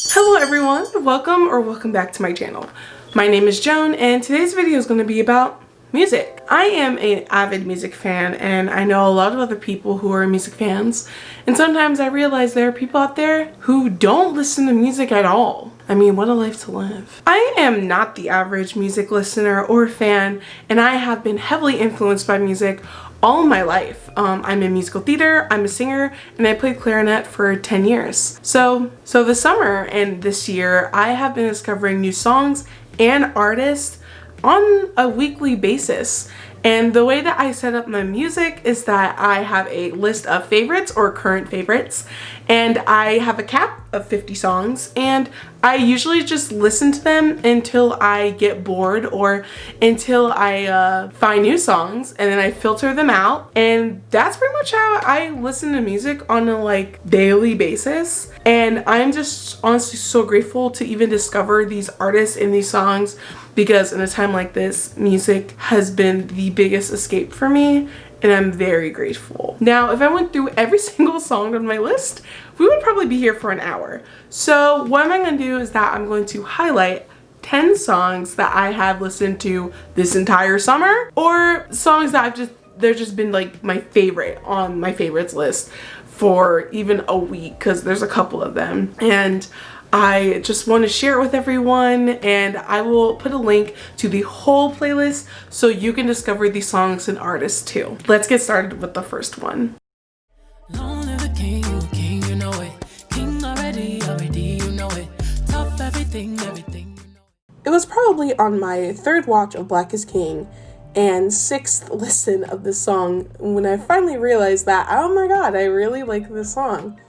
Hello everyone, welcome back to my channel. My name is Joan and today's video is going to be about music. I am an avid music fan and I know a lot of other people who are music fans, and sometimes I realize there are people out there who don't listen to music at all. I mean, what a life to live. I am not the average music listener or fan, and I have been heavily influenced by music all my life. I'm in musical theater, I'm a singer, and I played clarinet for 10 years. So this summer and this year, I have been discovering new songs and artists on a weekly basis. And the way that I set up my music is that I have a list of favorites or current favorites, and I have a cap of 50 songs, and I usually just listen to them until I get bored or until I find new songs, and then I filter them out. And that's pretty much how I listen to music on a daily basis. And I'm just honestly so grateful to even discover these artists and these songs, because in a time like this, music has been the biggest escape for me, and I'm very grateful. Now, if I went through every single song on my list, we would probably be here for an hour. So what I'm going to do is that I'm going to highlight 10 songs that I have listened to this entire summer, or songs that they've just been like my favorite on my favorites list for even a week, because there's a couple of them. And I just want to share it with everyone, and I will put a link to the whole playlist so you can discover these songs and artists too. Let's get started with the first one. Long live the king, you king, you know it. King already, you know it. Top everything, you know it. It was probably on my third watch of Black is King and sixth listen of this song when I finally realized that, oh my god, I really like this song.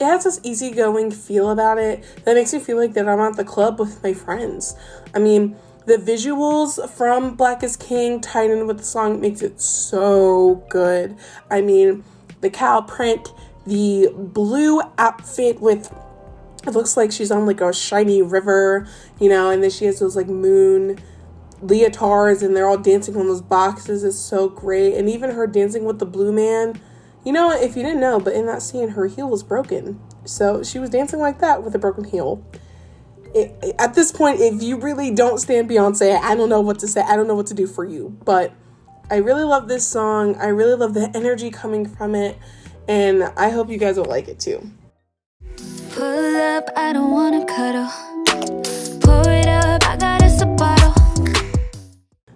It has this easygoing feel about it that makes me feel like that I'm at the club with my friends. I mean, the visuals from Black is King tied in with the song makes it so good. I mean, the cow print, the blue outfit with, it looks like she's on like a shiny river, you know, and then she has those like moon leotards and they're all dancing on those boxes. Is so great. And even her dancing with the blue man. You know, if you didn't know, but in that scene, her heel was broken. So she was dancing like that with a broken heel. At this point, if you really don't stand Beyonce, I don't know what to say. I don't know what to do for you. But I really love this song. I really love the energy coming from it. And I hope you guys will like it too. Pull up, I don't wanna cuddle. Pour it up, I got us a bottle.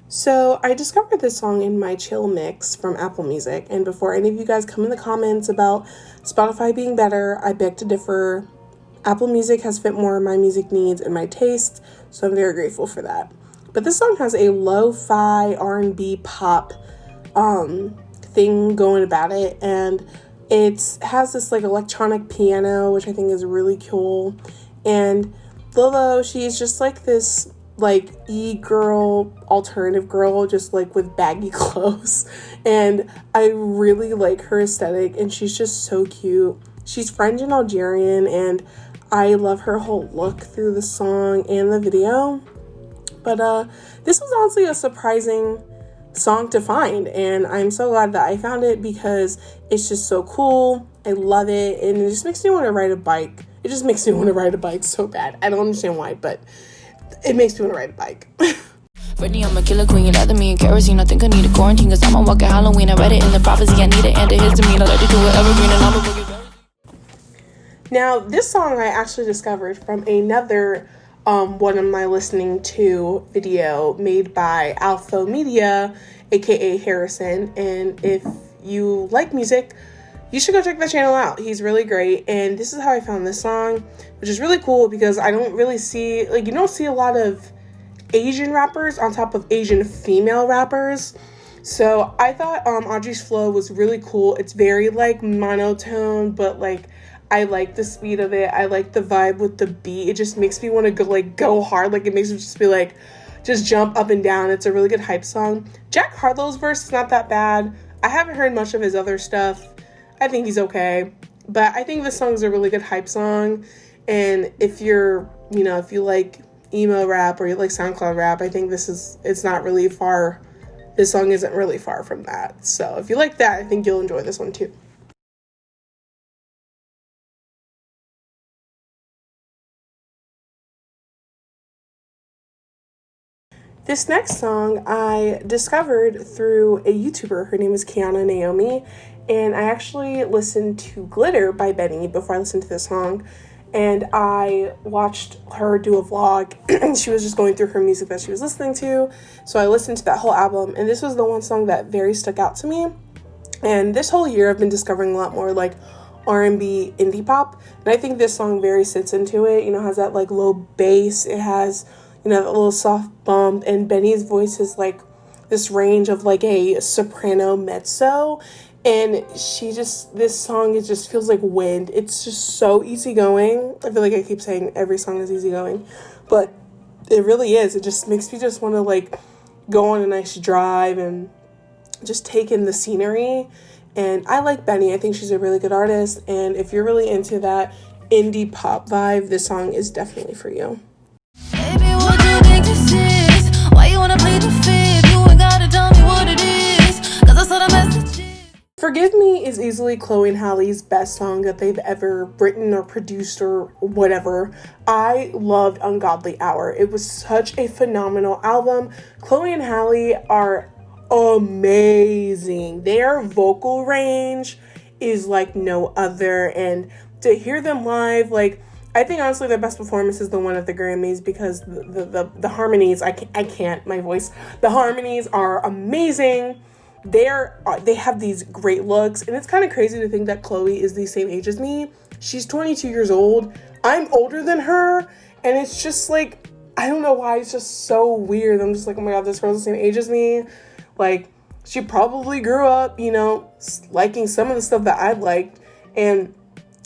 So I discovered this song in my chill mix from Apple Music, and before any of you guys come in the comments about Spotify being better, I beg to differ. Apple Music has fit more of my music needs and my tastes, so I'm very grateful for that. But this song has a lo-fi R&B pop thing going about it, and it has this like electronic piano, which I think is really cool. And Lolo, she's just like this like e-girl, alternative girl, just like with baggy clothes, and I really like her aesthetic, and she's just so cute. She's French and Algerian, and I love her whole look through the song and the video. But this was honestly a surprising song to find, and I'm so glad that I found it because it's just so cool. I love it, and it just makes me want to ride a bike. It just makes me want to ride a bike so bad. I don't understand why, but it makes me want to ride a bike. Brittany, I'm a killer queen, you leather me in kerosene. I think I need a quarantine, cause I'm a walking Halloween. I read it in the prophecy, I need it and his demeanor. Let it do it evergreen and I'm a boogie. Now, this song I actually discovered from another one of my listening to video made by Alpha Media, aka Harrison. And if you like music, you should go check that channel out. He's really great. And this is how I found this song, which is really cool because I don't really see, you don't see a lot of Asian rappers on top of Asian female rappers. So I thought Audrey's flow was really cool. It's very monotone, but I like the speed of it. I like the vibe with the beat. It just makes me want to go hard. It makes me just be just jump up and down. It's a really good hype song. Jack Harlow's verse is not that bad. I haven't heard much of his other stuff. I think he's okay, but I think this song is a really good hype song. And if you're, if you like emo rap or you like SoundCloud rap, I think it's not really far. This song isn't really far from that. So if you like that, I think you'll enjoy this one too. This next song I discovered through a YouTuber. Her name is Kiana Naomi, and I actually listened to Glitter by Benny before I listened to this song, and I watched her do a vlog, and she was just going through her music that she was listening to, so I listened to that whole album, and this was the one song that very stuck out to me. And this whole year I've been discovering a lot more like R&B indie pop, and I think this song very sits into it. You know, has that like low bass, it has, you know, that little soft bump, and Benny's voice is like this range of like a soprano mezzo, and this song, it just feels like wind. It's just so easygoing. I feel like I keep saying every song is easygoing, but it really is. It just makes me just want to like go on a nice drive and just take in the scenery. And I like Benny. I think she's a really good artist, and if you're really into that indie pop vibe, this song is definitely for you. Baby, what you think this is? Why you wanna play the fib? You ain't gotta tell me what it is, 'cause I saw the message. Forgive Me is easily Chloe and Halle's best song that they've ever written or produced or whatever. I loved Ungodly Hour. It was such a phenomenal album. Chloe and Halle are amazing. Their vocal range is like no other, and to hear them live, like, I think honestly their best performance is the one at the Grammys, because the harmonies, I can't, my voice, the harmonies are amazing. They have these great looks, and it's kind of crazy to think that Chloe is the same age as me. She's 22 years old. I'm older than her, and it's just like, I don't know why, it's just so weird. I'm just like, oh my god, this girl's the same age as me. Like, she probably grew up, you know, liking some of the stuff that I liked, and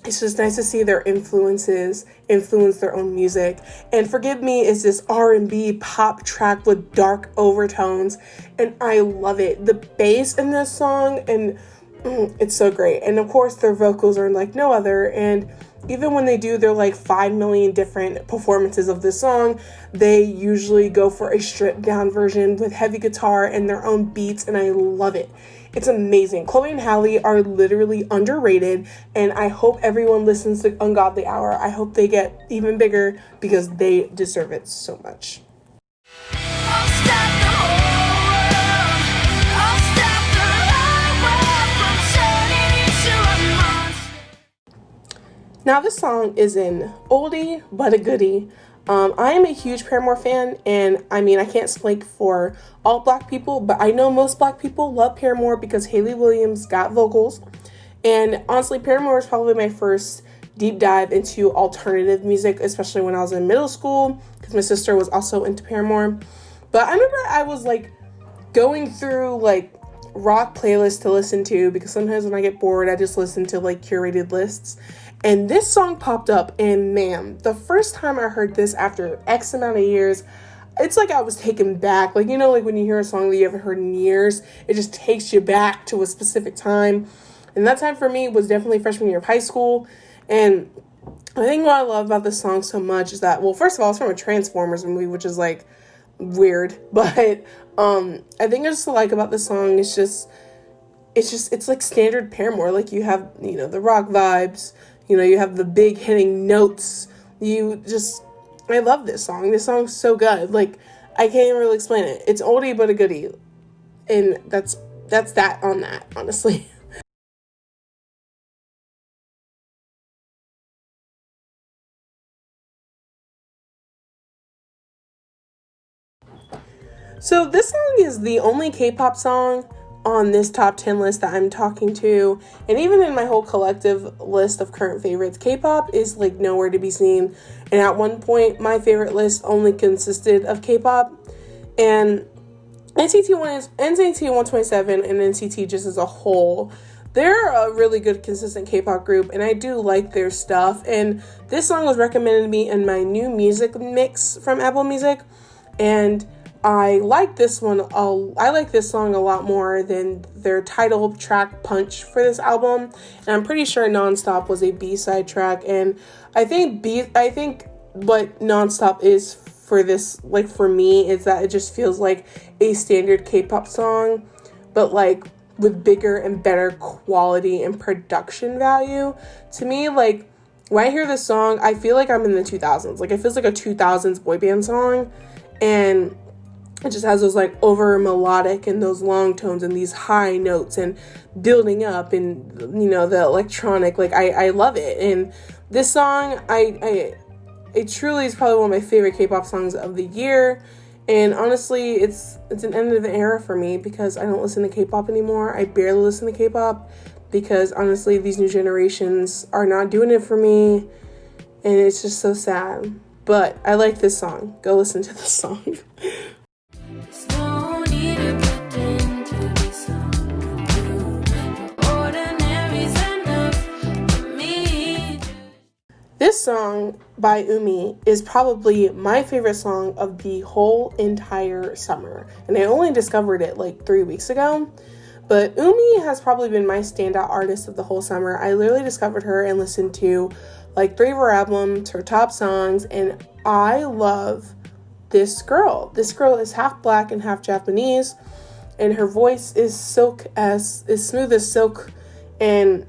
it's just nice to see their influences influence their own music. And Forgive Me is this R&B pop track with dark overtones, and I love it. The bass in this song, and it's so great. And of course, their vocals are like no other, and even when they do their like 5 million different performances of this song, they usually go for a stripped down version with heavy guitar and their own beats, and I love it. It's amazing. Chloe and Halle are literally underrated, and I hope everyone listens to Ungodly Hour. I hope they get even bigger, because they deserve it so much. Now this song is an oldie but a goodie. I am a huge Paramore fan, and I mean, I can't speak for all black people, but I know most black people love Paramore because Hayley Williams got vocals. And honestly, Paramore is probably my first deep dive into alternative music, especially when I was in middle school, because my sister was also into Paramore. But I remember I was like going through like rock playlists to listen to, because sometimes when I get bored, I just listen to like curated lists. And this song popped up, and man, the first time I heard this after X amount of years, it's like I was taken back. Like, you know, like when you hear a song that you haven't heard in years, it just takes you back to a specific time. And that time for me was definitely freshman year of high school. And I think what I love about this song so much is that, well, first of all, it's from a Transformers movie, which is like weird. But I think I just like about this song, it's like standard Paramore. Like, you have, you know, the rock vibes, you know, you have the big hitting notes. I love this song. This song's so good. Like, I can't even really explain it. It's oldie but a goodie. And that's that on that, honestly. So this song is the only K-pop song on this top 10 list that I'm talking to, and even in my whole collective list of current favorites, K-pop is like nowhere to be seen. And at one point, my favorite list only consisted of K-pop, and NCT 127 and NCT just as a whole, they're a really good consistent K-pop group, and I do like their stuff. And this song was recommended to me in my new music mix from Apple Music, and I like this one. I like this song a lot more than their title track Punch for this album, and I'm pretty sure Nonstop was a B-side track. And I think what Nonstop is for this, like for me, is that it just feels like a standard K-pop song, but like with bigger and better quality and production value. To me, like when I hear this song, I feel like I'm in the 2000s. Like it feels like a 2000s boy band song, and It just has those like over melodic and those long tones and these high notes and building up and, you know, the electronic. Like I love it. And this song, it truly is probably one of my favorite K-pop songs of the year. And honestly, it's an end of an era for me because I don't listen to K-pop anymore. I barely listen to K-pop because honestly, these new generations are not doing it for me. And it's just so sad. But I like this song. Go listen to this song. This song by Umi is probably my favorite song of the whole entire summer. And I only discovered it like 3 weeks ago. But Umi has probably been my standout artist of the whole summer. I literally discovered her and listened to like 3 of her albums, her top songs, and I love this girl. This girl is half black and half Japanese, and her voice is smooth as silk, and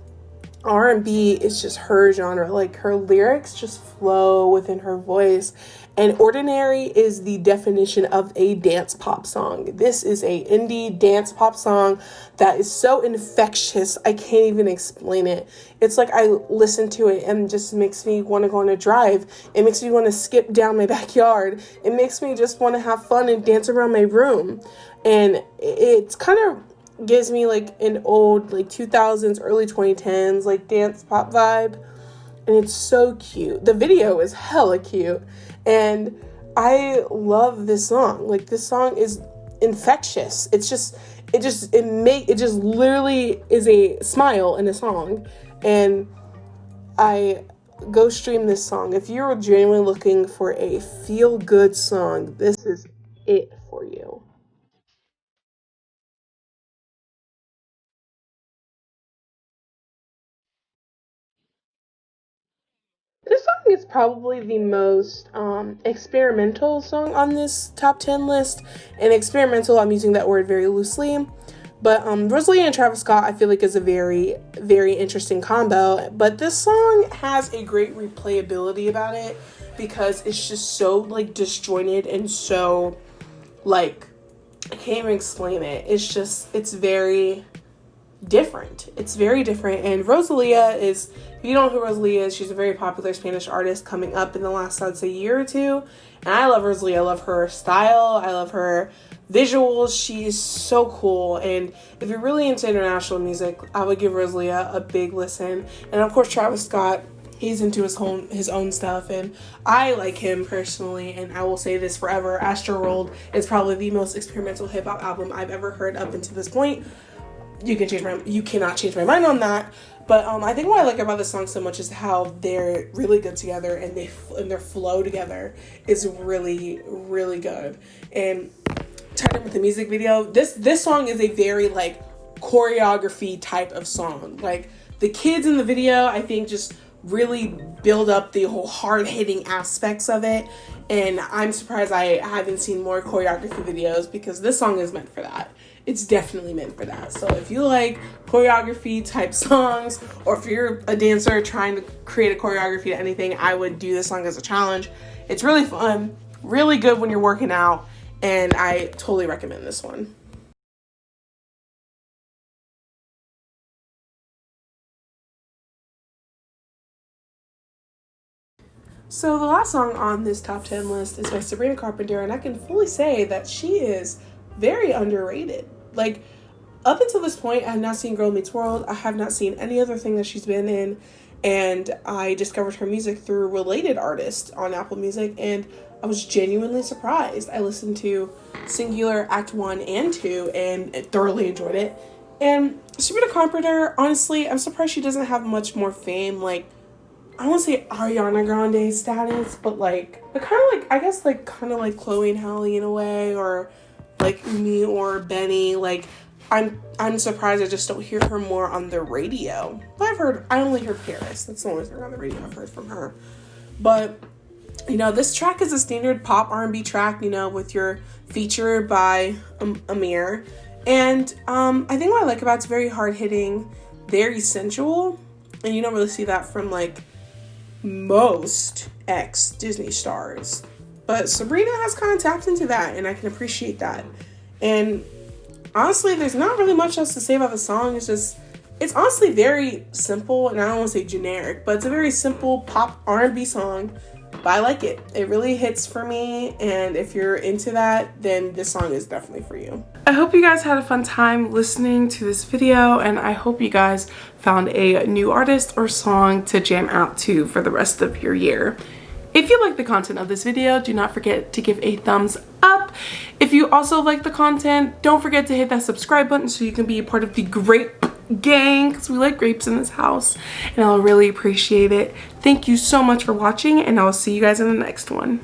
R&B is just her genre. Like, her lyrics just flow within her voice. And Ordinary is the definition of a dance pop song. This is a indie dance pop song that is so infectious. I can't even explain it. It's like I listen to it and just makes me want to go on a drive. It makes me want to skip down my backyard. It makes me just want to have fun and dance around my room. And it's kind of gives me like an old like 2000s, early 2010s like dance pop vibe. And it's so cute. The video is hella cute. And I love this song. Like, this song is infectious. It just literally is a smile in a song. And I go stream this song. If you're genuinely looking for a feel-good song, this is it for you. This song is probably the most experimental song on this top 10 list. And experimental, I'm using that word very loosely. But Rosalia and Travis Scott, I feel like, is a very, very interesting combo. But this song has a great replayability about it because it's just so, like, disjointed and so, like, I can't even explain it. It's very different. It's very different. And Rosalia is, if you don't know who Rosalia is, she's a very popular Spanish artist coming up in the last, I'd say, year or two. And I love Rosalia. I love her style. I love her visuals. She is so cool. And if you're really into international music, I would give Rosalia a big listen. And of course, Travis Scott, he's into his own stuff, and I like him personally. And I will say this forever: Astroworld is probably the most experimental hip hop album I've ever heard up until this point. You cannot change my mind on that. But I think what I like about this song so much is how they're really good together, and their flow together is really, really good. And tied in with the music video, this song is a very like choreography type of song. Like, the kids in the video, I think, just really build up the whole hard-hitting aspects of it. And I'm surprised I haven't seen more choreography videos, because this song is meant for that. It's definitely meant for that. So if you like choreography type songs, or if you're a dancer trying to create a choreography to anything, I would do this song as a challenge. It's really fun, really good when you're working out, and I totally recommend this one. So the last song on this top 10 list is by Sabrina Carpenter, and I can fully say that she is very underrated. Like, up until this point, I have not seen Girl Meets World. I have not seen any other thing that she's been in, and I discovered her music through Related Artist on Apple Music, and I was genuinely surprised. I listened to Singular Act 1 and 2 and thoroughly enjoyed it. And Sabrina Carpenter, honestly, I'm surprised she doesn't have much more fame. Like, I don't want to say Ariana Grande status, but like, kind of like, I guess like kind of like Chloe and Halle in a way, or like Umi or Benny. Like, I'm surprised I just don't hear her more on the radio. But I only heard Paris. That's the only thing on the radio I've heard from her. But, you know, this track is a standard pop R&B track, you know, with your feature by Amir. And I think what I like about it's very hard-hitting, very sensual. And you don't really see that from, like, most ex-Disney stars. But Sabrina has kind of tapped into that, and I can appreciate that. And honestly, there's not really much else to say about the song. It's honestly very simple, and I don't want to say generic, but it's a very simple pop R&B song, but I like it. It really hits for me, and if you're into that, then this song is definitely for you. I hope you guys had a fun time listening to this video, and I hope you guys found a new artist or song to jam out to for the rest of your year. If you like the content of this video, do not forget to give a thumbs up. If you also like the content, don't forget to hit that subscribe button so you can be a part of the grape gang, because we like grapes in this house, and I'll really appreciate it. Thank you so much for watching, and I'll see you guys in the next one.